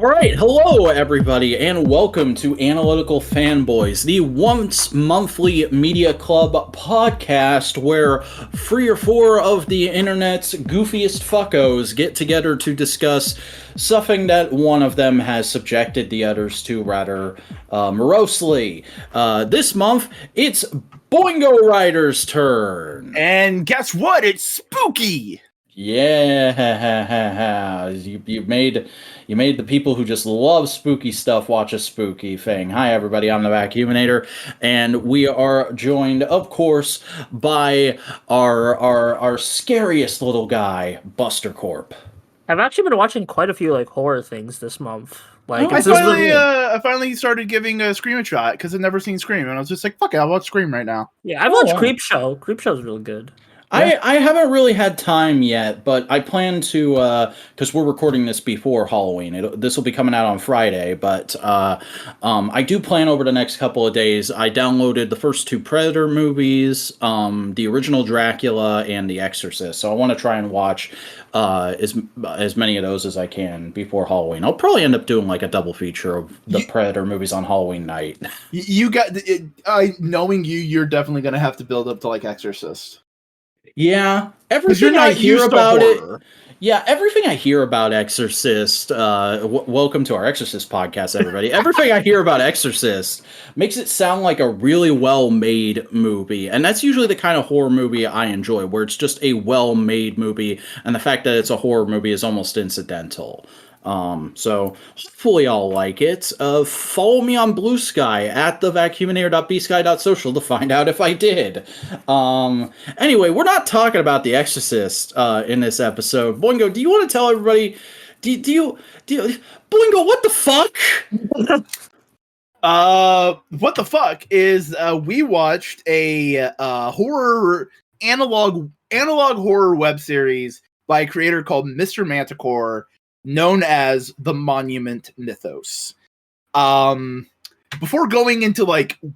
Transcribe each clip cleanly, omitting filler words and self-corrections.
All right, hello everybody, and welcome to Analytical Fanboys, the once monthly media club podcast where 3 or 4 of the internet's goofiest fuckos get together to discuss something that one of them has subjected the others to rather morosely. This month, it's Boingo Rider's turn. And guess what? It's spooky! Yeah, you made the people who just love spooky stuff watch a spooky thing. Hi everybody, I'm the Vacuuminator, and we are joined, of course, by our scariest little guy, Buster Corp. I've actually been watching quite a few horror things this month. I finally started giving Scream a shot because I've never seen Scream, and I was just like, "Fuck it, I'll watch Scream right now." Yeah, I've watched Creepshow. Creepshow's really good. I haven't really had time yet, but I plan to, because we're recording this before Halloween. This will be coming out on Friday, but I do plan over the next couple of days. I downloaded the first 2 Predator movies, the original Dracula, and The Exorcist. So I want to try and watch as many of those as I can before Halloween. I'll probably end up doing like a double feature of the Predator movies on Halloween night. You got it. Knowing you're definitely gonna have to build up to like Exorcist. Yeah, everything I hear about it. Yeah, everything I hear about Exorcist. Welcome to our Exorcist podcast, everybody. Everything I hear about Exorcist makes it sound like a really well-made movie, and that's usually the kind of horror movie I enjoy, where it's just a well-made movie, and the fact that it's a horror movie is almost incidental. So hopefully I'll like it. Follow me on Bluesky at thevacuuminator.bsky.social to find out if I did. Anyway, we're not talking about The Exorcist in this episode. Boingo, do you want to tell everybody? Do you Boingo? What the fuck? What the fuck is we watched a horror analog horror web series by a creator called Mr. Manticore, known as the Monument Mythos. Before going into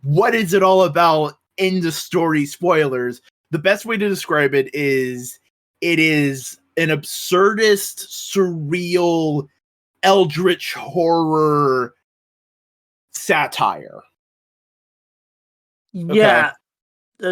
what is it all about in the story spoilers, the best way to describe it is an absurdist, surreal, eldritch horror satire. Yeah. Okay.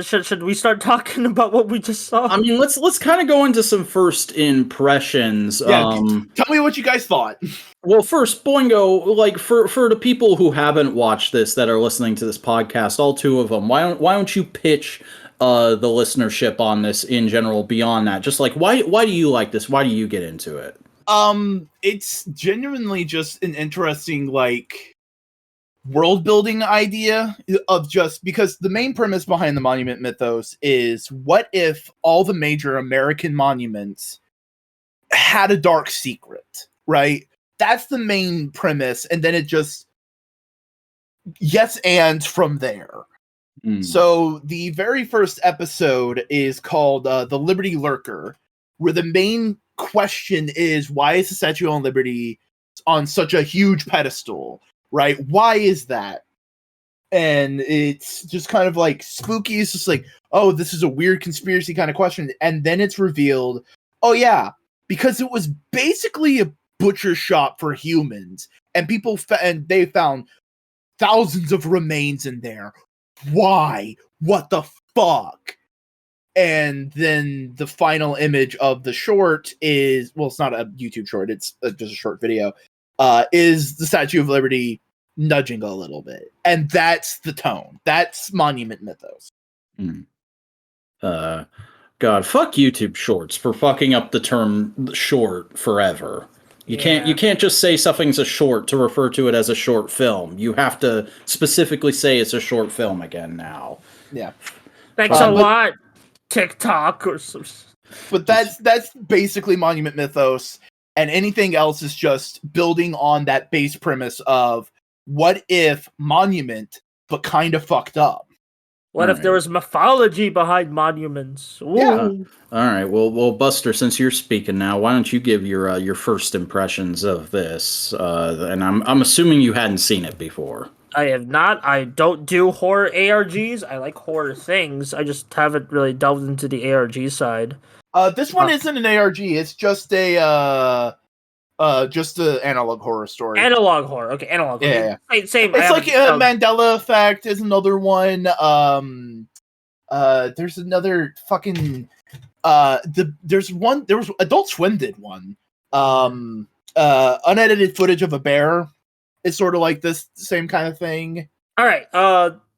Should we start talking about what we just saw? I mean, let's kind of go into some first impressions. Yeah, tell me what you guys thought. Well, first, Boingo, for the people who haven't watched this that are listening to this podcast, all 2 of them, why don't you pitch the listenership on this in general beyond that? Just why do you like this? Why do you get into it? It's genuinely just an interesting world building idea of just because the main premise behind the Monument Mythos is what if all the major American monuments had a dark secret, right? That's the main premise, and then it just and from there. So the very first episode is called The Liberty Lurker, where the main question is, why is the Statue of Liberty on such a huge pedestal? Right? Why is that? And it's just kind of spooky. It's just oh, this is a weird conspiracy kind of question. And then it's revealed, oh yeah, because it was basically a butcher shop for humans. And and they found thousands of remains in there. Why? What the fuck? And then the final image of the short is, well, it's not a YouTube short. It's just a short video. Is the Statue of Liberty nudging a little bit, and that's the tone. That's Monument Mythos. God, fuck YouTube Shorts for fucking up the term short forever. You can't just say something's a short to refer to it as a short film. You have to specifically say it's a short film again now. Yeah. Thanks a lot, TikTok or some. But that's basically Monument Mythos. And anything else is just building on that base premise of what if Monument, but kind of fucked up. What if there was mythology behind monuments? Ooh. Yeah. All right. Well, Buster, since you're speaking now, why don't you give your first impressions of this? And I'm assuming you hadn't seen it before. I have not. I don't do horror ARGs. I like horror things. I just haven't really delved into the ARG side. This one isn't an ARG. It's just a just the analog horror story. Analog horror. Okay, analog horror. Yeah. Same. It's like Mandela Effect is another one. There's another fucking there was Adult Swim did one. Unedited footage of a bear is sort of like this same kind of thing. All right.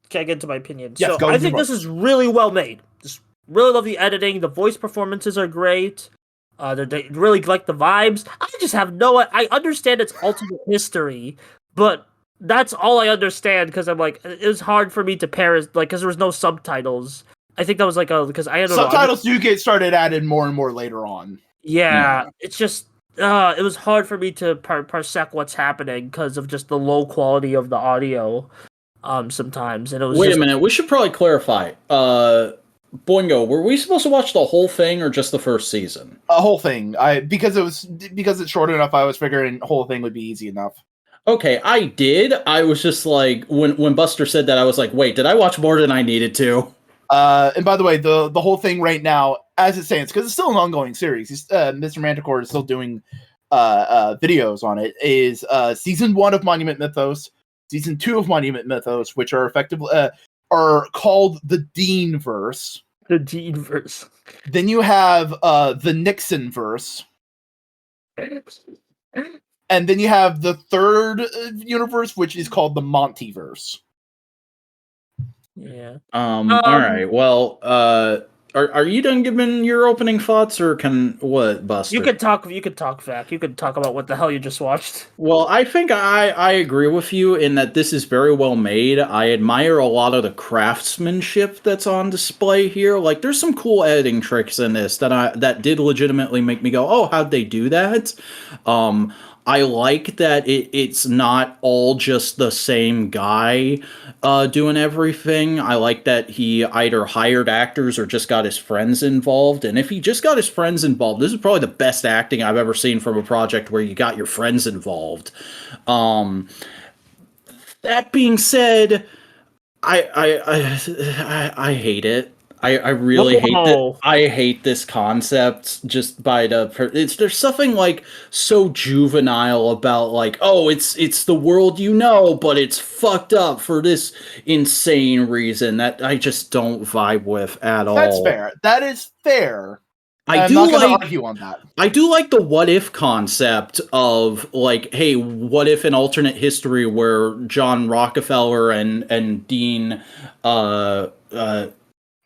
Can I get to my opinion? Yes, so I think this is really well made. Just really love the editing. The voice performances are great. They really like the vibes. I just have I understand it's alternate history, but that's all I understand because I'm like, it was hard for me to pair, like, because there was no subtitles. I think that was like because I had subtitles do get started added more and more later on. Yeah, it's just it was hard for me to parsec what's happening because of just the low quality of the audio. Sometimes, and it was. Wait a minute, we should probably clarify. Boingo, were we supposed to watch the whole thing or just the first season? A whole thing. Because it's short enough. I was figuring the whole thing would be easy enough. Okay, I did. I was just like, when Buster said that, I was like, wait, did I watch more than I needed to? And by the way, the whole thing right now, as it stands, because it's still an ongoing series. Mr. Manticore is still doing videos on it. Is season 1 of Monument Mythos, season 2 of Monument Mythos, which are effectively are called the Dean verse. The Dean verse. Then you have the Nixon verse. And then you have the third universe, which is called the Montyverse. Yeah. All right. Well, are you done giving your opening thoughts, or what, Buster? You could talk. Vac. You could talk about what the hell you just watched. Well, I think I agree with you in that this is very well made. I admire a lot of the craftsmanship that's on display here. Like, there's some cool editing tricks in this that did legitimately make me go, "Oh, how'd they do that?" I like that it's not all just the same guy doing everything. I like that he either hired actors or just got his friends involved. And if he just got his friends involved, this is probably the best acting I've ever seen from a project where you got your friends involved. That being said, I hate it. I really hate that. I hate this concept just by there's something like so juvenile about like, oh, it's the world you know, but it's fucked up for this insane reason that I just don't vibe with at all. That's fair. That is fair. I'm not going to argue on that. I do like the what if concept of like, hey, what if an alternate history where John Rockefeller and Dean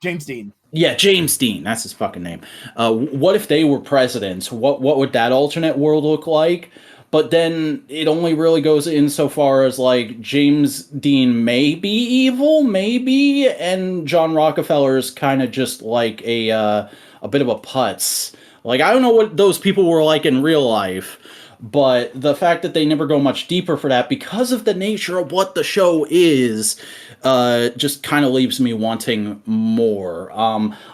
James Dean. Yeah, James Dean. That's his fucking name. What if they were presidents? What would that alternate world look like? But then it only really goes insofar as like James Dean may be evil, maybe, and John Rockefeller is kind of just like a bit of a putz. Like, I don't know what those people were like in real life, but the fact that they never go much deeper for that because of the nature of what the show is just kind of leaves me wanting more.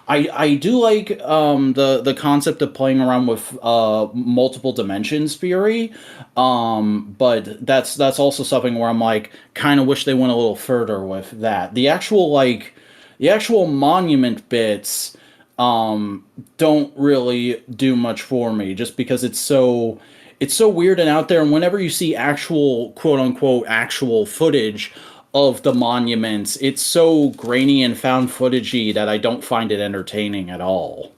I do like the concept of playing around with multiple dimensions theory, but that's also something where I'm like, kind of wish they went a little further with that. The actual monument bits don't really do much for me, just because it's so weird and out there. And whenever you see actual quote unquote actual footage of the monuments, it's so grainy and found footagey that I don't find it entertaining at all.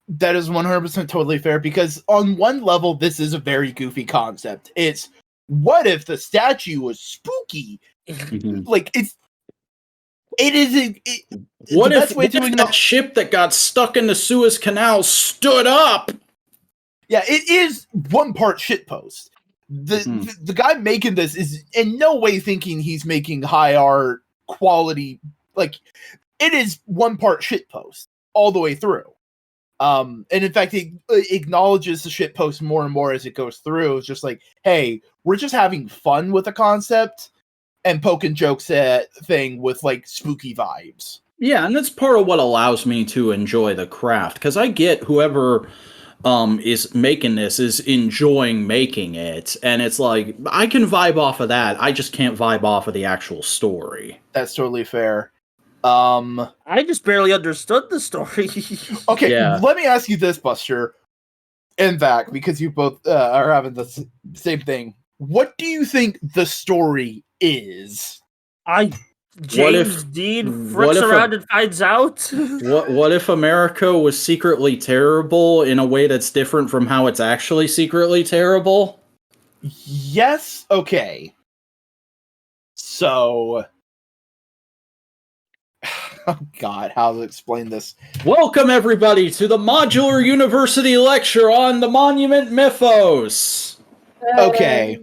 That is 100% totally fair, because on one level, this is a very goofy concept. It's, what if the statue was spooky? Like, what if that ship that got stuck in the Suez Canal stood up? Yeah, it is one part shitpost. The guy making this is in no way thinking he's making high art quality. Like, it is one part shitpost all the way through. And in fact, he acknowledges the shitpost more and more as it goes through. It's just like, hey, we're just having fun with the concept and poking jokes at thing with like spooky vibes. Yeah, and that's part of what allows me to enjoy the craft, because I get whoever is making this is enjoying making it, and it's like, I can vibe off of that. I just can't vibe off of the actual story. That's totally fair. I just barely understood the story. Okay, yeah. Let me ask you this, Buster. and back, because you both are having the same thing. What do you think the story is? James Dean flicks around and finds out. What if America was secretly terrible in a way that's different from how it's actually secretly terrible? Yes. Okay. So, oh God, how to explain this? Welcome everybody to the Modular University lecture on the Monument Mythos. Okay.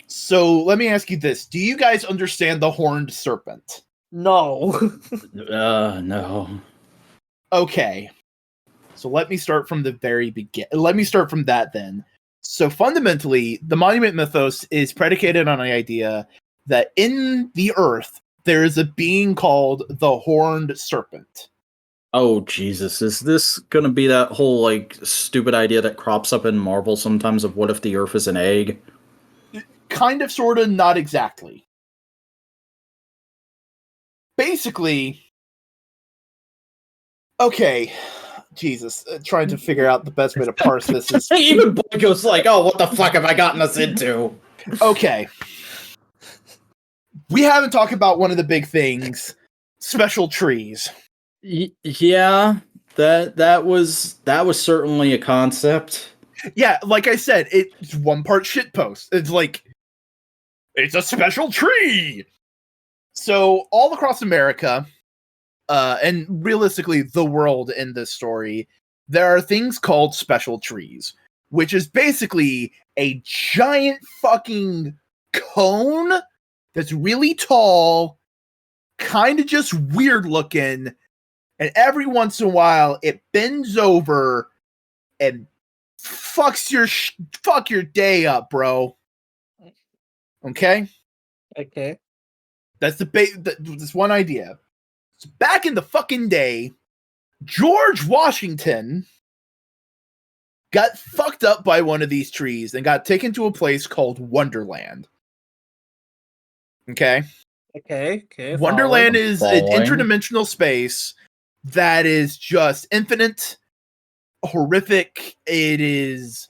So let me ask you this: do you guys understand the horned serpent? No. No. Okay. So let me start from the very beginning. Let me start from that then. So fundamentally, the Monument Mythos is predicated on the idea that in the earth, there is a being called the Horned Serpent. Oh, Jesus. Is this going to be that whole, like, stupid idea that crops up in Marvel sometimes of what if the earth is an egg? Kind of, sort of, not exactly. Basically, okay, Jesus, trying to figure out the best way to parse this is... Even Boyko's like, oh, what the fuck have I gotten us into? Okay. We haven't talked about one of the big things, special trees. Yeah, that was certainly a concept. Yeah, like I said, it's one part shitpost. It's like, it's a special tree! So, all across America, and realistically the world in this story, there are things called special trees, which is basically a giant fucking cone that's really tall, kind of just weird looking, and every once in a while it bends over and fuck your day up, bro. Okay? Okay. That's this one idea. So back in the fucking day, George Washington got fucked up by one of these trees and got taken to a place called Wonderland. Okay? Okay. Wonderland is an interdimensional space that is just infinite, horrific. It is,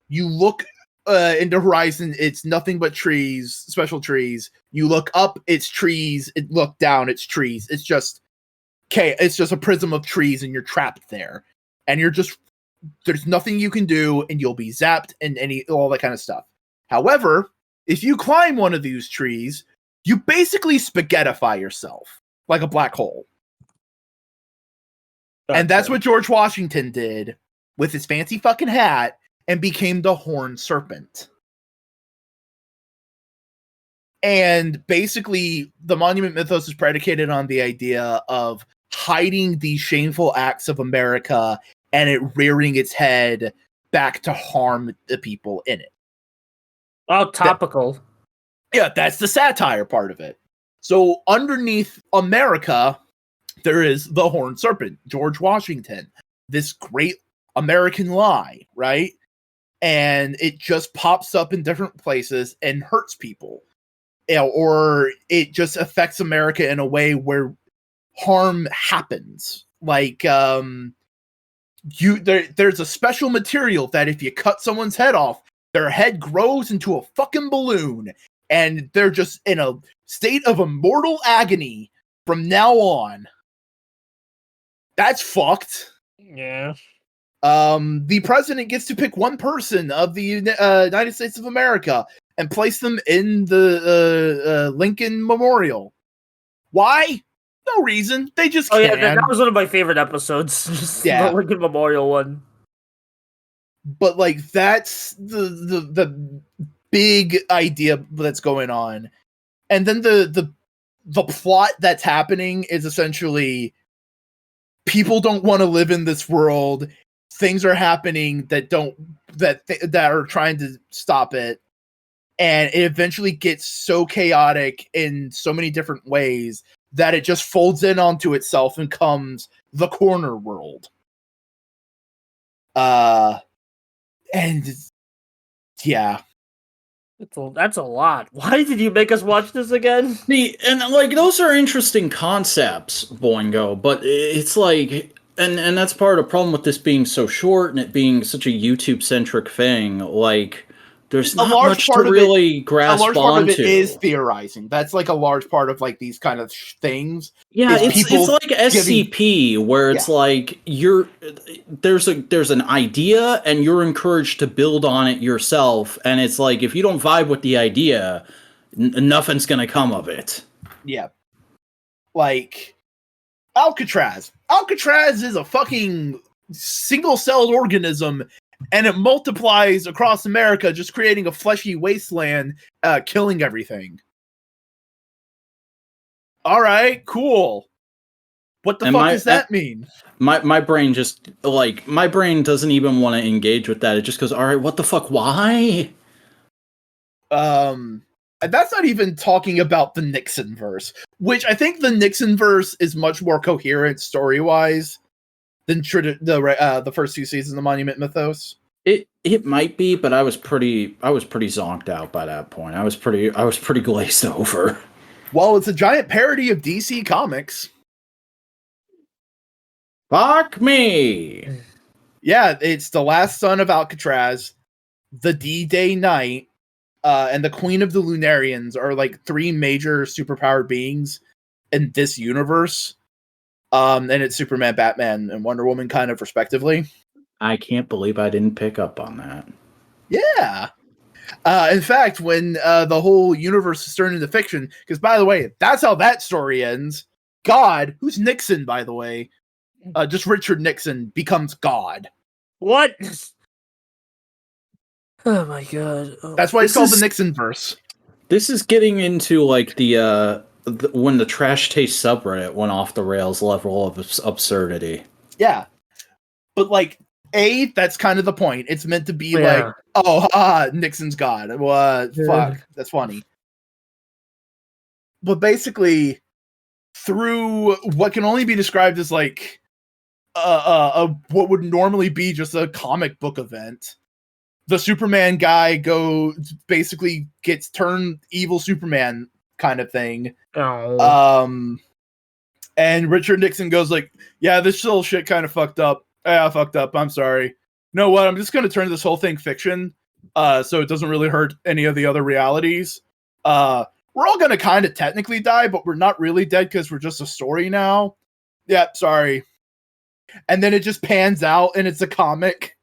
you look into horizon, it's nothing but trees, special trees. You look up, it's trees. It look down, it's trees. It's just it's just a prism of trees, and you're trapped there, and there's nothing you can do, and you'll be zapped and all that kind of stuff. However, if you climb one of these trees, you basically spaghettify yourself like a black hole. Gotcha. And that's what George Washington did with his fancy fucking hat and became the Horned Serpent. And basically, the Monument Mythos is predicated on the idea of hiding these shameful acts of America and it rearing its head back to harm the people in it. Oh, topical. That's the satire part of it. So underneath America, there is the Horned Serpent, George Washington, this great American lie, right? And it just pops up in different places and hurts people. Or it just affects America in a way where harm happens. Like, there's a special material that if you cut someone's head off, their head grows into a fucking balloon, and they're just in a state of immortal agony from now on. That's fucked. Yeah. The president gets to pick one person of the United States of America and place them in the Lincoln Memorial. Why? No reason. They just can. Yeah, that was one of my favorite episodes. Just the Lincoln Memorial one. But like, that's the big idea that's going on, and then the plot that's happening is essentially people don't want to live in this world. Things are happening that are trying to stop it. And it eventually gets so chaotic in so many different ways that it just folds in onto itself and becomes the corner world. And yeah. That's a lot. Why did you make us watch this again? And like, those are interesting concepts, Boingo, but it's like, And that's part of the problem with this being so short and it being such a YouTube centric thing. Like, there's not much to really grasp onto. A large part of it is theorizing. That's like a large part of like these kind of things. Yeah, it's like SCP, where it's like there's an idea and you're encouraged to build on it yourself, and it's like if you don't vibe with the idea, nothing's gonna come of it. Yeah, like Alcatraz. Alcatraz is a fucking single-celled organism, and it multiplies across America, just creating a fleshy wasteland, killing everything. All right, cool. What the fuck does that mean? My brain just, like, my brain doesn't even want to engage with that. It just goes, all right, what the fuck, why? That's not even talking about the Nixon verse, which I think the Nixon verse is much more coherent story-wise than the first two seasons of Monument Mythos. It might be, but I was pretty zonked out by that point. I was pretty glazed over. Well, it's a giant parody of DC Comics. Fuck me! Yeah, it's the last son of Alcatraz, the D-Day Knight, and the Queen of the Lunarians are like three major superpowered beings in this universe. And it's Superman, Batman, and Wonder Woman kind of respectively. I can't believe I didn't pick up on that. Yeah. In fact, when the whole universe is turned into fiction, because by the way, that's how that story ends. God, who's Nixon, by the way, just Richard Nixon becomes God. What? Oh my god! That's why it's called the Nixon verse. This is getting into like the when the Trash Taste subreddit went off the rails level of absurdity. Yeah, but like that's kind of the point. It's meant to be like, oh, Nixon's God. Fuck, that's funny. But basically, through what can only be described as like what would normally be just a comic book event, the Superman guy basically gets turned evil Superman kind of thing. Oh. And Richard Nixon goes like, yeah, this whole shit kind of fucked up. Yeah, I fucked up. I'm sorry. You know what? I'm just going to turn this whole thing fiction, so it doesn't really hurt any of the other realities. We're all going to kind of technically die, but we're not really dead because we're just a story now. Yeah, sorry. And then it just pans out, and it's a comic.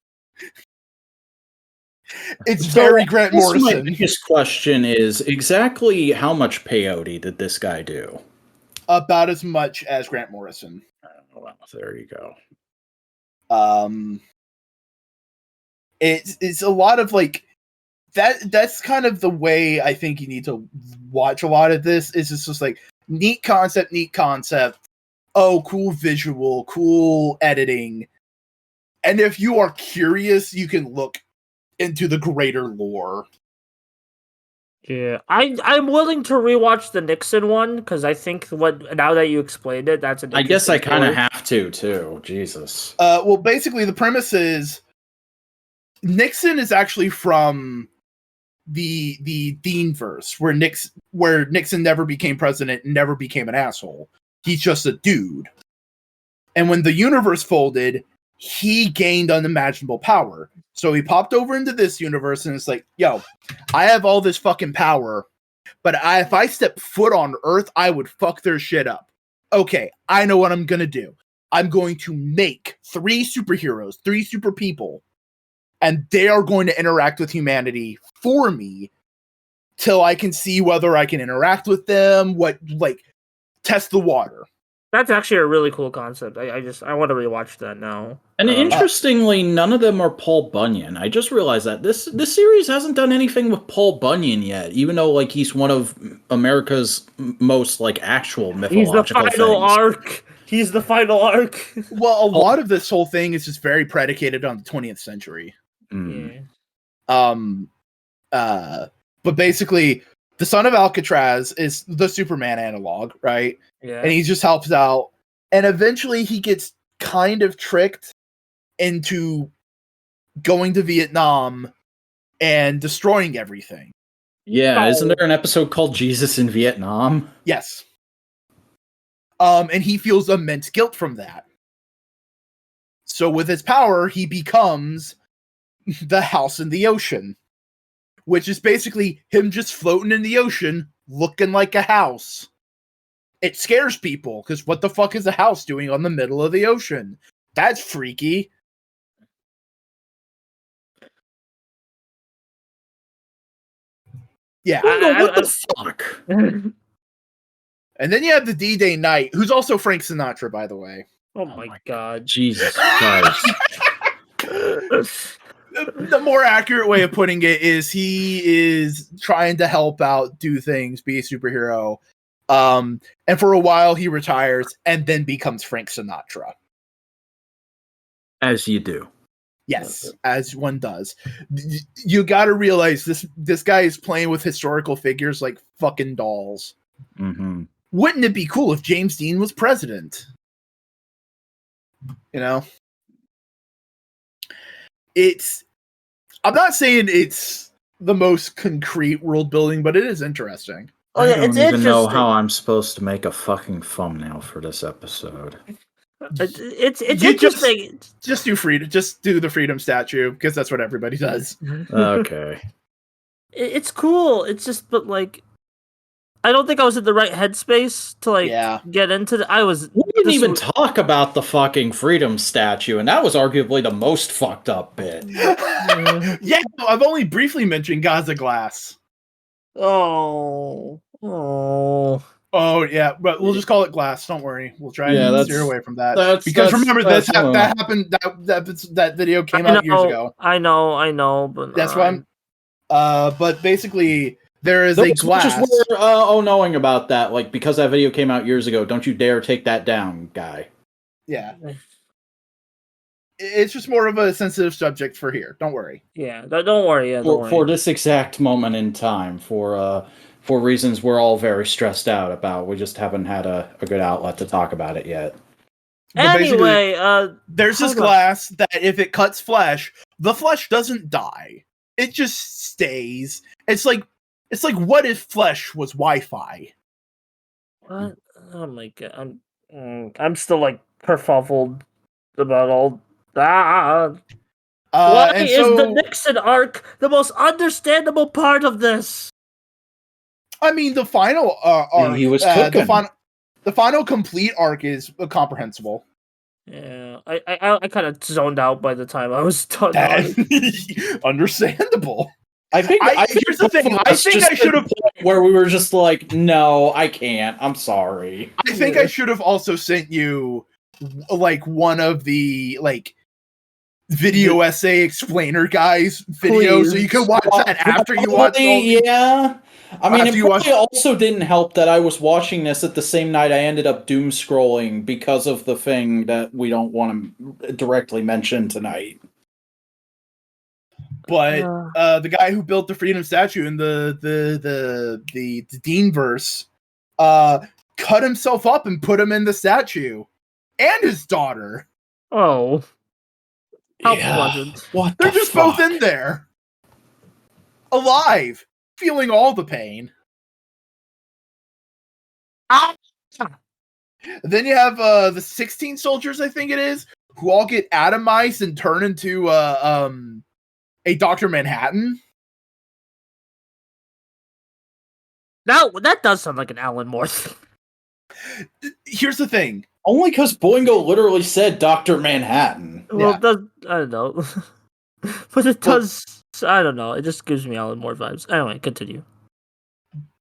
It's very Grant Morrison. My biggest question is exactly how much peyote did this guy do? About as much as Grant Morrison. Oh, well, there you go. It's a lot of like that. That's kind of the way I think you need to watch a lot of this. Is just like neat concept. Oh, cool visual, cool editing. And if you are curious, you can look into the greater lore. Yeah, I'm willing to rewatch the Nixon one because I think now that you explained it, that's an. I guess I kind of have to too. Jesus. Well, basically, the premise is Nixon is actually from the Dean verse, where Nixon never became president and never became an asshole. He's just a dude. And when the universe folded, he gained unimaginable power. So he popped over into this universe and it's like, yo, I have all this fucking power, but if I step foot on Earth, I would fuck their shit up. Okay, I know what I'm going to do. I'm going to make 3 superheroes, 3 super people, and they are going to interact with humanity for me till I can see whether I can interact with them, test the water. That's actually a really cool concept. I want to rewatch that now. And interestingly, none of them are Paul Bunyan. I just realized that this series hasn't done anything with Paul Bunyan yet, even though like he's one of America's most like actual mythological He's the final arc. Well, a lot of this whole thing is just very predicated on the 20th century. Mm. Yeah. But basically, the son of Alcatraz is the Superman analog, right? Yeah. And he just helps out. And eventually he gets kind of tricked into going to Vietnam and destroying everything. Yeah, isn't there an episode called Jesus in Vietnam? Yes. And he feels immense guilt from that. So with his power, he becomes the house in the ocean, which is basically him just floating in the ocean, looking like a house. It scares people, because what the fuck is a house doing on the middle of the ocean? That's freaky. Yeah. What the fuck? And then you have the D-Day Knight, who's also Frank Sinatra, by the way. Oh my god. Jesus Christ. The more accurate way of putting it is he is trying to help out, do things, be a superhero. And for a while he retires and then becomes Frank Sinatra. As you do. Yes, as one does. You got to realize this guy is playing with historical figures like fucking dolls. Mm-hmm. Wouldn't it be cool if James Dean was president? You know? I'm not saying it's the most concrete world building, but it is interesting. Oh yeah, it's interesting. I don't even know how I'm supposed to make a fucking thumbnail for this episode. It's interesting. Just do freedom. Just do the freedom statue, because that's what everybody does. Okay. It's cool. It's just, but like, I don't think I was in the right headspace to get into the. We didn't even talk about the fucking freedom statue, and that was arguably the most fucked up bit. Yeah, I've only briefly mentioned Gaza Glass. Oh, yeah, but we'll just call it Glass. Don't worry, we'll try and steer away from that. Because remember, that happened. That video came out years ago. I know, but that's why I'm. But basically. There is a glass. Just knowing about that, like, because that video came out years ago, don't you dare take that down, guy. Yeah. It's just more of a sensitive subject for here. Don't worry. Yeah, don't worry. Yeah, for this exact moment in time, for reasons we're all very stressed out about. We just haven't had a good outlet to talk about it yet. Anyway, there's this glass that if it cuts flesh, the flesh doesn't die. It just stays. It's like what if flesh was Wi-Fi? What? Oh my god! I'm still like kerfuffled about all that. Why is the Nixon arc the most understandable part of this? I mean, the final arc. He was cooking. The final complete arc is comprehensible. Yeah, I kind of zoned out by the time I was done. Understandable. Here's the thing. I think I should have where we were just like, no, I can't. I'm sorry. I think I should have also sent you like one of the like video essay explainer guys videos, so you can watch that after you watch. Yeah, I mean, it probably also didn't help that I was watching this at the same night I ended up doom scrolling because of the thing that we don't want to directly mention tonight. But the guy who built the freedom statue in the Dean verse cut himself up and put him in the statue, and his daughter. Oh, how pleasant! What? They're just both in there, alive, feeling all the pain. Then you have the 16 soldiers, I think it is, who all get atomized and turn into a Dr. Manhattan. Now that does sound like an Alan Moore thing. Here's the thing. Only because Boingo literally said Dr. Manhattan. Well, I don't know. But it does, I don't know. It just gives me Alan Moore vibes. Anyway, continue.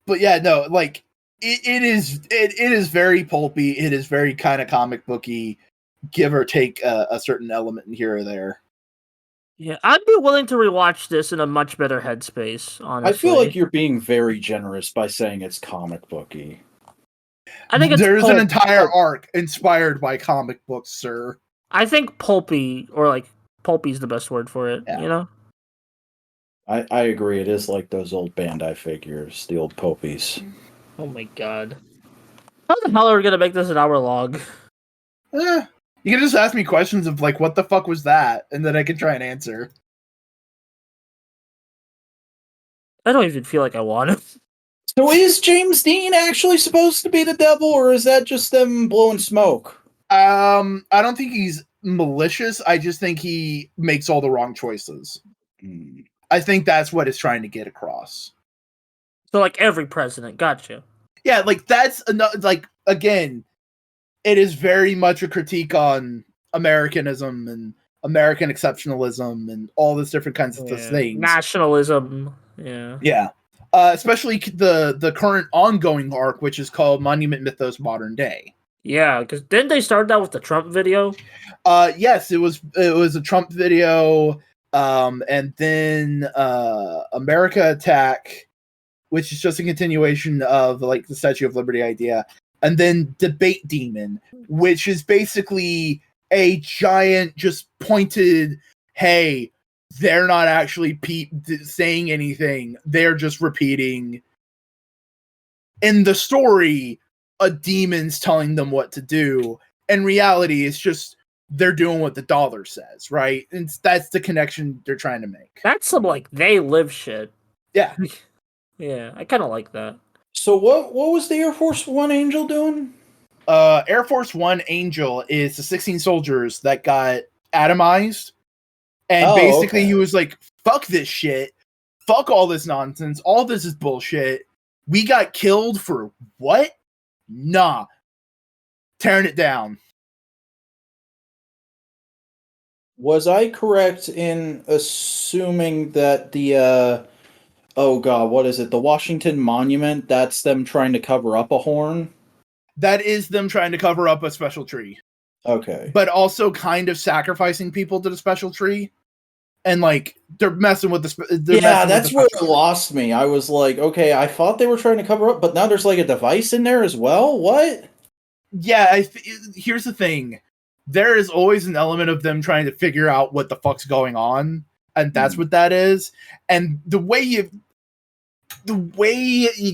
But yeah, no, like, it is very pulpy. It is very kind of comic booky, give or take a certain element in here or there. Yeah, I'd be willing to rewatch this in a much better headspace, honestly. I feel like you're being very generous by saying it's comic booky. I think there's an entire arc inspired by comic books, sir. I think pulpy, or like pulpy is the best word for it, you know? I agree. It is like those old Bandai figures, the old pulpies. Oh my god. How the hell are we going to make this an hour long? You can just ask me questions of like, what the fuck was that? And then I can try and answer. I don't even feel like I want to. So is James Dean actually supposed to be the devil, or is that just them blowing smoke? I don't think he's malicious. I just think he makes all the wrong choices. I think that's what it's trying to get across. So, like every president, gotcha. Yeah, like that's like again, it is very much a critique on Americanism and American exceptionalism and all these different kinds of things. Nationalism. Yeah. Especially the current ongoing arc, which is called Monument Mythos Modern Day. Yeah, because didn't they start that with the Trump video? Yes, it was a Trump video, and then America Attack, which is just a continuation of like the Statue of Liberty idea, and then Debate Demon, which is basically a giant just pointed, hey, they're not actually saying anything, they're just repeating in the story a demon's telling them what to do. In reality, it's just they're doing what the dollar says, right? And that's the connection they're trying to make. That's some like they live shit. Yeah. Yeah, I kind of like that. So what was the Air Force One Angel doing? Air Force One Angel is the 16 soldiers that got atomized. And basically he was like, fuck this shit. Fuck all this nonsense. All this is bullshit. We got killed for what? Nah. Tearing it down. Was I correct in assuming that the oh god, what is it? The Washington Monument, that's them trying to cover up a horn? That is them trying to cover up a special tree. Okay. But also kind of sacrificing people to the special tree. And like they're messing with the yeah, that's where it lost me. I was like, okay, I thought they were trying to cover up, but now there's like a device in there as well. What? Yeah, here's the thing. There is always an element of them trying to figure out what the fuck's going on, and that's what that is. And the way you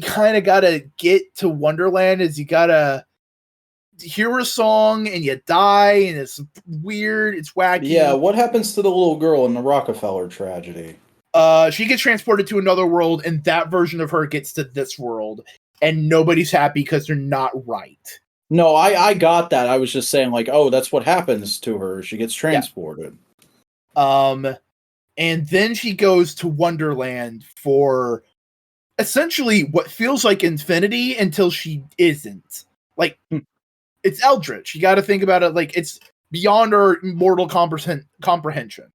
kind of gotta get to Wonderland is you gotta hear a song and you die, and it's weird, it's wacky. Yeah, what happens to the little girl in the Rockefeller tragedy? She gets transported to another world, and that version of her gets to this world, and nobody's happy because they're not right. No, I got that. I was just saying, like, oh, that's what happens to her. She gets transported. Yeah. And then she goes to Wonderland for essentially what feels like infinity until she isn't. Like, it's Eldritch. You got to think about it like it's beyond our mortal comprehension.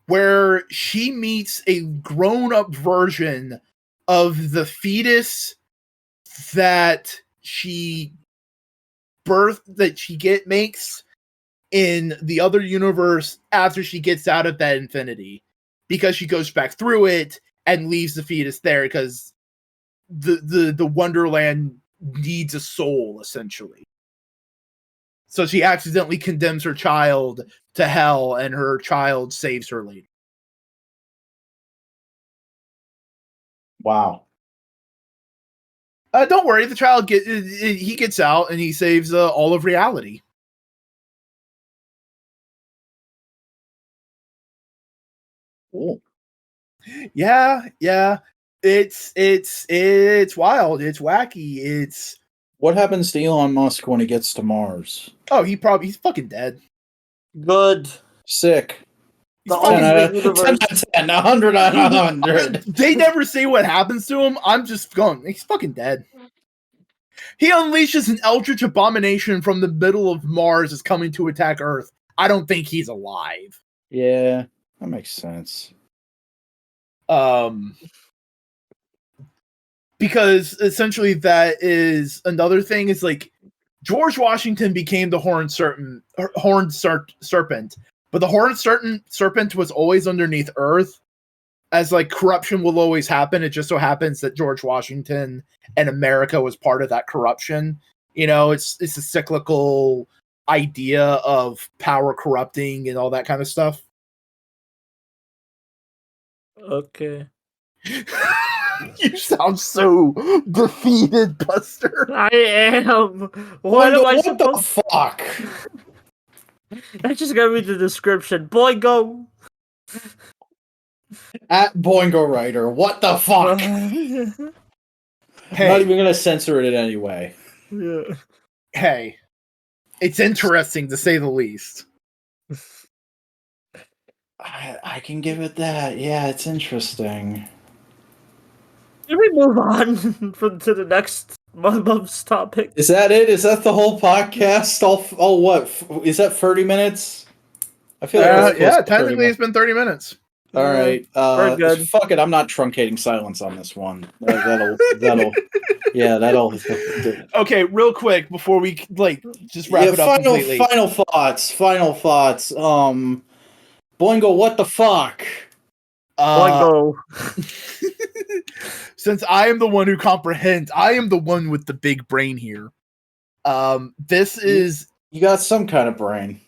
Where she meets a grown-up version of the fetus that she makes in the other universe after she gets out of that infinity, because she goes back through it and leaves the fetus there because the Wonderland needs a soul, essentially. So she accidentally condemns her child to hell, and her child saves her later. Wow. Don't worry, the child he gets out and he saves all of reality. Cool. Yeah. It's wild. It's wacky. It's what happens to Elon Musk when he gets to Mars? Oh, he's fucking dead. Good. Sick. The 10 out of 10, 100 out of 100. They never say what happens to him. I'm just going, he's fucking dead. He unleashes an eldritch abomination from the middle of Mars is coming to attack Earth. I don't think he's alive. Yeah, that makes sense. Because essentially that is another thing is like George Washington became the horned serpent, but the horned serpent was always underneath Earth, as like corruption will always happen. It just so happens that George Washington and America was part of that corruption. You know, it's a cyclical idea of power corrupting and all that kind of stuff. Okay. You sound so defeated, Buster. I am. What the fuck? That's just gonna read the description. Boingo. At Boingo Writer. What the fuck? Hey. Not even gonna censor it in any way. Yeah. Hey. It's interesting to say the least. I can give it that. Yeah, it's interesting. Can we move on to the next month's topic? Is that it? Is that the whole podcast? All what? Is that 30 minutes? I feel like technically it's been 30 minutes. All right. Very good. Fuck it. I'm not truncating silence on this one. That'll. Okay, real quick before we just wrap it up completely. Final thoughts. Boingo, what the fuck? Boingo. Since I am the one who comprehends, I am the one with the big brain here. This is... You got some kind of brain.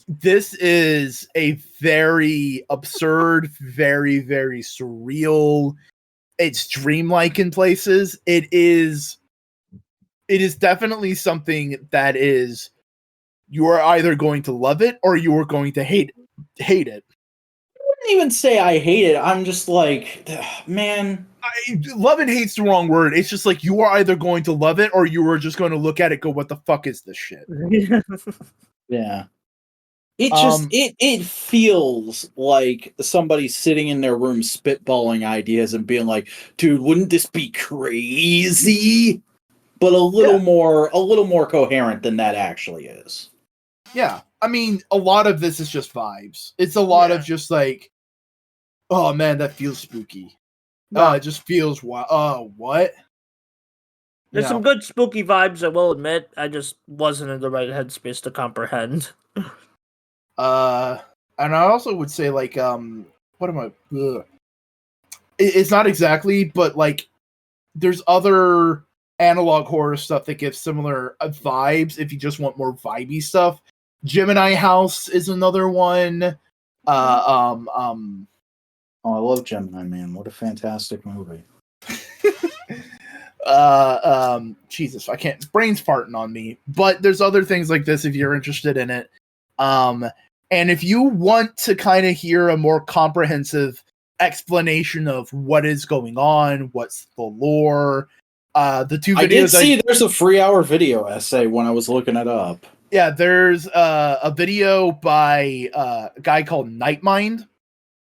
This is a very absurd, very, very surreal. It's dreamlike in places. It is definitely something that is... You are either going to love it or you are going to hate it. I wouldn't even say I hate it. I'm just like, man. Love and hate's the wrong word. It's just like you are either going to love it or you are just going to look at it and go, what the fuck is this shit? Yeah. It feels like somebody sitting in their room spitballing ideas and being like, dude, wouldn't this be crazy? But a little more coherent than that actually is. Yeah. I mean, a lot of this is just vibes. It's a lot of just like, oh man, that feels spooky. Oh, it just feels what? There's some good spooky vibes, I will admit. I just wasn't in the right headspace to comprehend. And I also would say like, what am I? It's not exactly, but like, there's other analog horror stuff that gives similar vibes. If you just want more vibey stuff, Gemini House is another one. Oh, I love Gemini, man. What a fantastic movie. Jesus, I can't. Brain's farting on me. But there's other things like this if you're interested in it. And if you want to kind of hear a more comprehensive explanation of what is going on, what's the lore, the two videos I did see there's a free hour video essay when I was looking it up. Yeah, there's a video by a guy called Nightmind,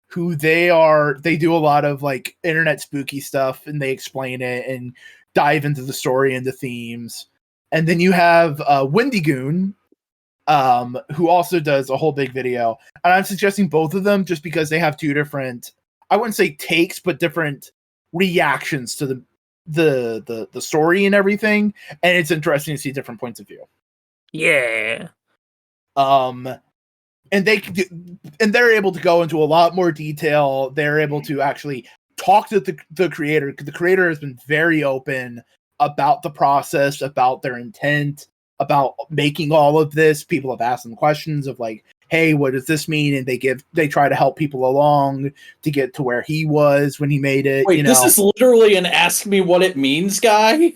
who they do a lot of like internet spooky stuff, and they explain it and dive into the story and the themes. And then you have Windy Goon, who also does a whole big video. And I'm suggesting both of them just because they have two different, I wouldn't say takes, but different reactions to the story and everything. And it's interesting to see different points of view. Yeah. And they're able to go into a lot more detail. They're able to actually talk to the creator, because the creator has been very open about the process, about their intent, about making all of this. People have asked them questions of like, hey, what does this mean? And they try to help people along to get to where he was when he made it. Wait, this is literally an ask me what it means guy?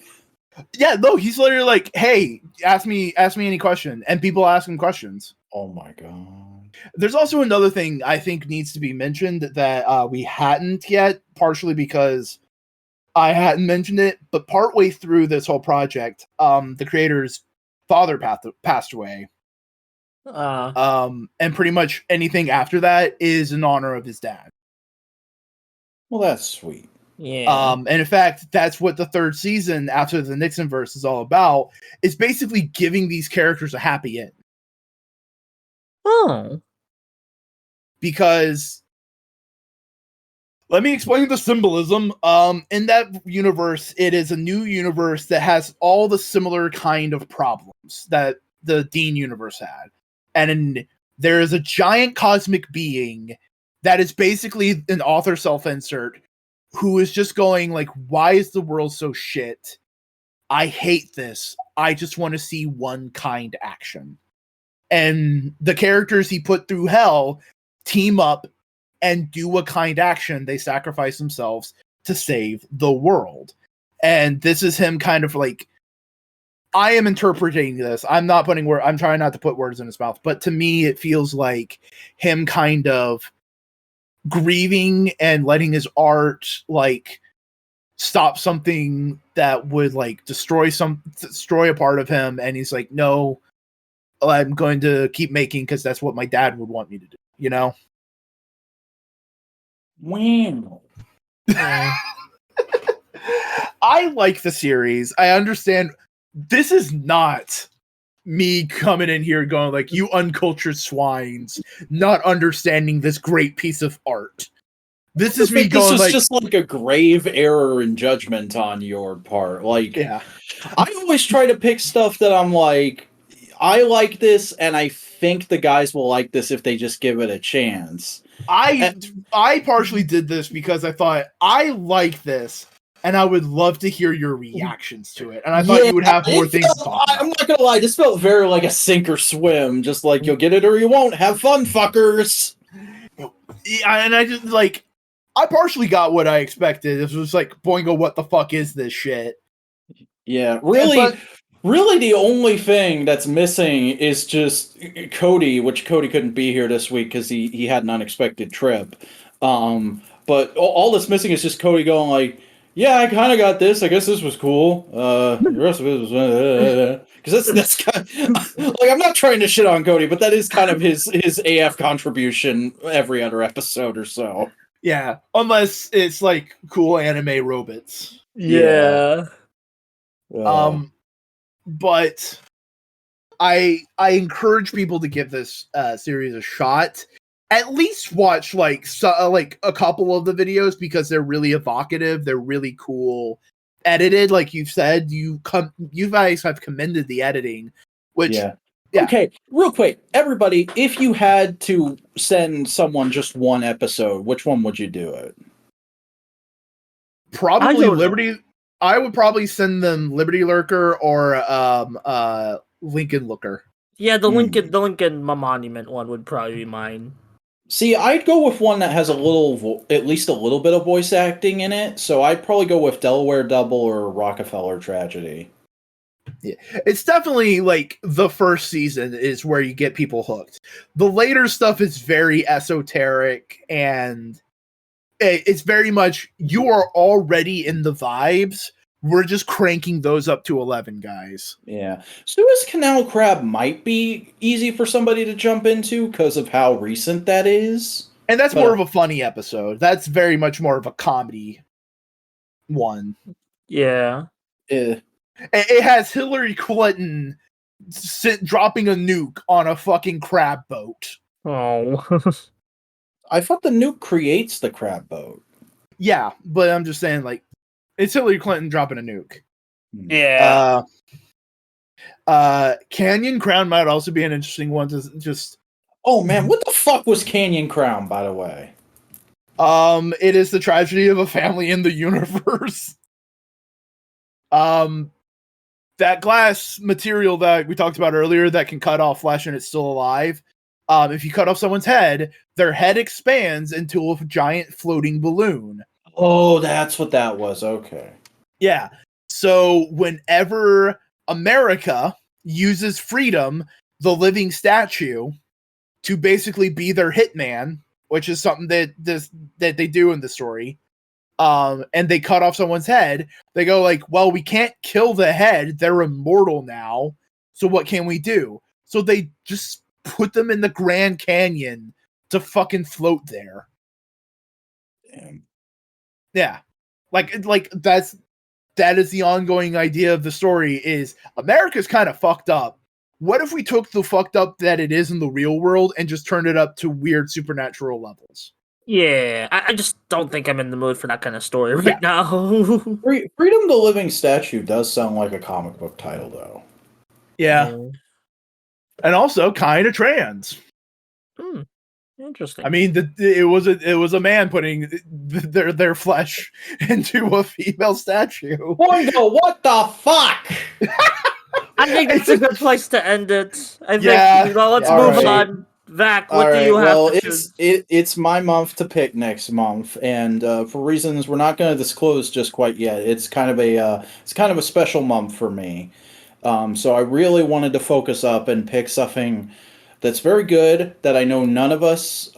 Yeah, no, he's literally like, hey, ask me any question. And people ask him questions. Oh my god. There's also another thing I think needs to be mentioned that we hadn't yet, partially because I hadn't mentioned it, but partway through this whole project, the creator's father passed away. And pretty much anything after that is in honor of his dad. Well, that's sweet. Yeah. And in fact, that's what the third season after the Nixon verse is all about. Is basically giving these characters a happy end. Oh. Because let me explain the symbolism. In that universe, it is a new universe that has all the similar kind of problems that the Dean universe had. And there is a giant cosmic being that is basically an author self-insert who is just going like, why is the world so shit? I hate this. I just want to see one kind action. And the characters he put through hell team up and do a kind action. They sacrifice themselves to save the world. And this is him kind of like, I am interpreting this. I'm trying not to put words in his mouth, but to me, it feels like him kind of grieving and letting his art like stop something that would like destroy a part of him, and he's like, no, I'm going to keep making because that's what my dad would want me to do, you know? Wow. I like the series. I understand this is not me coming in here going like, you uncultured swines not understanding this great piece of art. This is me going this like, just like a grave error in judgment on your part. Like, yeah, I always try to pick stuff that I'm like, I like this, and I think the guys will like this if they just give it a chance. I partially did this because I thought I like this, and I would love to hear your reactions to it. And I thought you would have more things to talk about. I'm not gonna lie, this felt very like a sink or swim. Just like, you'll get it or you won't. Have fun, fuckers. Yeah, and I just like, I partially got what I expected. It was like, boingo, what the fuck is this shit? Yeah, really, really the only thing that's missing is just Cody, which Cody couldn't be here this week because he had an unexpected trip. But all that's missing is just Cody going like, yeah, I kind of got this. I guess this was cool. The rest of it was because that's kind of, like, I'm not trying to shit on Cody, but that is kind of his AF contribution every other episode or so. Yeah, unless it's like cool anime robots. Yeah. But I encourage people to give this series a shot. At least watch like a couple of the videos because they're really evocative. They're really cool, edited. Like you've said, you guys have commended the editing. Which yeah. Okay, real quick, everybody, if you had to send someone just one episode, which one would you do it? Probably Liberty. I would probably send them Liberty Lurker or Lincoln Looker. Yeah, the Lincoln Monument one would probably be mine. See, I'd go with one that has at least a little bit of voice acting in it. So I'd probably go with Delaware Double or Rockefeller Tragedy. Yeah, it's definitely like the first season is where you get people hooked. The later stuff is very esoteric and it's very much you are already in the vibes. We're just cranking those up to 11, guys. Yeah. Suez Canal Crab might be easy for somebody to jump into because of how recent that is. And that's more of a funny episode. That's very much more of a comedy one. Yeah. It has Hillary Clinton dropping a nuke on a fucking crab boat. Oh. I thought the nuke creates the crab boat. Yeah, but I'm just saying, like, it's Hillary Clinton dropping a nuke. Yeah. Canyon Crown might also be an interesting one to just... Oh, man, what the fuck was Canyon Crown, by the way? It is the tragedy of a family in the universe. That glass material that we talked about earlier that can cut off flesh and it's still alive. If you cut off someone's head, their head expands into a giant floating balloon. Oh, that's what that was. Okay. Yeah. So whenever America uses freedom, the living statue, to basically be their hitman, which is something that they do in the story, and they cut off someone's head, they go like, well, we can't kill the head. They're immortal now. So what can we do? So they just put them in the Grand Canyon to fucking float there. Damn. Yeah. Like that is the ongoing idea of the story is America's kind of fucked up. What if we took the fucked up that it is in the real world and just turned it up to weird supernatural levels? Yeah, I just don't think I'm in the mood for that kind of story right now. Freedom the Living Statue does sound like a comic book title, though. Yeah. And also kind of trans. Interesting. I mean, it was a man putting their flesh into a female statue. Boingo, what the fuck? I think it's a good place to end it. I think let's move on. Vac, what do you have to choose? It's my month to pick next month, and for reasons we're not going to disclose just quite yet, it's kind of a special month for me. So I really wanted to focus up and pick something that's very good that I know none of us,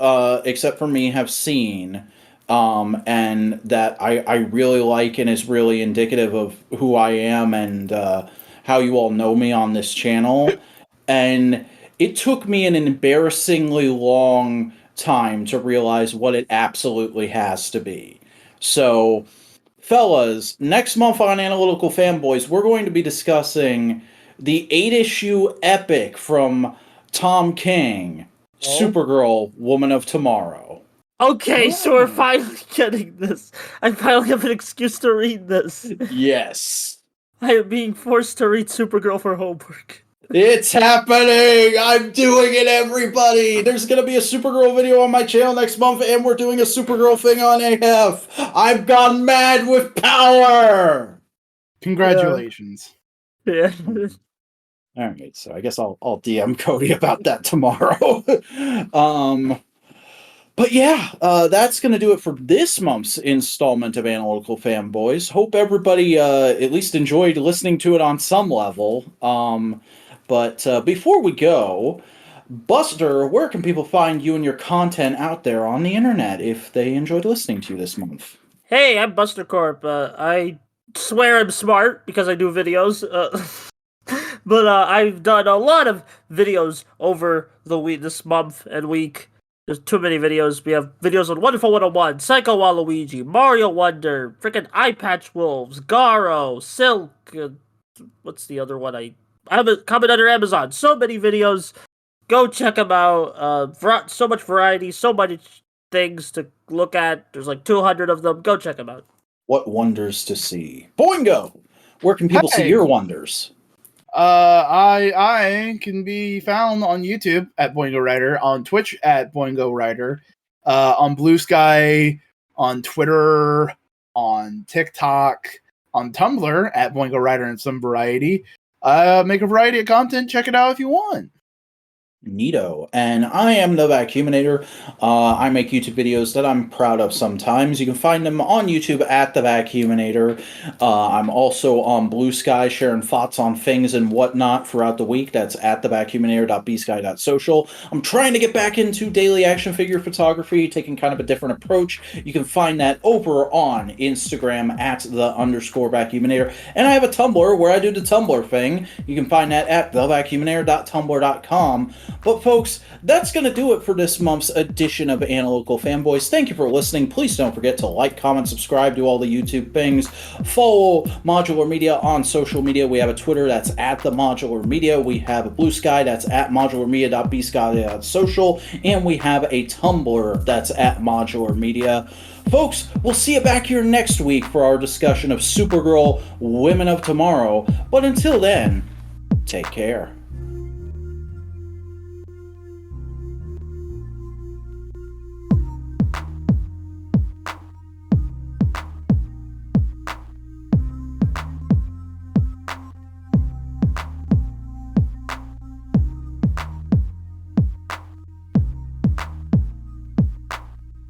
except for me, have seen. and that I really like and is really indicative of who I am and how you all know me on this channel. And it took me an embarrassingly long time to realize what it absolutely has to be. So, fellas, next month on Analytical Fanboys, we're going to be discussing the 8-issue epic from Tom King, Supergirl, Woman of Tomorrow. Okay, so we're finally getting this. I finally have an excuse to read this. Yes. I am being forced to read Supergirl for homework. It's happening! I'm doing it, everybody! There's gonna be a Supergirl video on my channel next month, and we're doing a Supergirl thing on AF! I've gone mad with power! Congratulations. Yeah. Alright, so I guess I'll DM Cody about that tomorrow. But yeah, that's going to do it for this month's installment of Analytical Fanboys. Hope everybody at least enjoyed listening to it on some level. But before we go, Buster, where can people find you and your content out there on the internet if they enjoyed listening to you this month? Hey, I'm Buster Corp. I swear I'm smart because I do videos. But I've done a lot of videos over this month and week. There's too many videos. We have videos on Wonderful 101, Psycho Waluigi, Mario Wonder, freaking Eye Patch Wolves, Garo, Silk. What's the other one? I have a comment under Amazon. So many videos. Go check them out. So much variety, so many things to look at. There's like 200 of them. Go check them out. What wonders to see. Boingo! Where can people see your wonders? I can be found on YouTube at Boingo Writer, on Twitch at Boingo Writer, on Bluesky, on Twitter, on TikTok, on Tumblr at Boingo Writer and some variety. Make a variety of content. Check it out if you want. Neato. And I am the Vacuuminator. I make YouTube videos that I'm proud of sometimes. You can find them on YouTube at the Vacuuminator. I'm also on Bluesky sharing thoughts on things and whatnot throughout the week. That's at thevacuuminator.bsky.social. I'm trying to get back into daily action figure photography, taking kind of a different approach. You can find that over on Instagram at _Vacuuminator. And I have a Tumblr where I do the Tumblr thing. You can find that at thevacuuminator.tumblr.com. But folks, that's going to do it for this month's edition of Analytical Fanboys. Thank you for listening. Please don't forget to like, comment, subscribe, do all the YouTube things. Follow Modular Media on social media. We have a Twitter that's at the Modular Media. We have a Bluesky that's at modularmedia.bsky.social. And we have a Tumblr that's at Modular Media. Folks, we'll see you back here next week for our discussion of Supergirl, Women of Tomorrow. But until then, take care.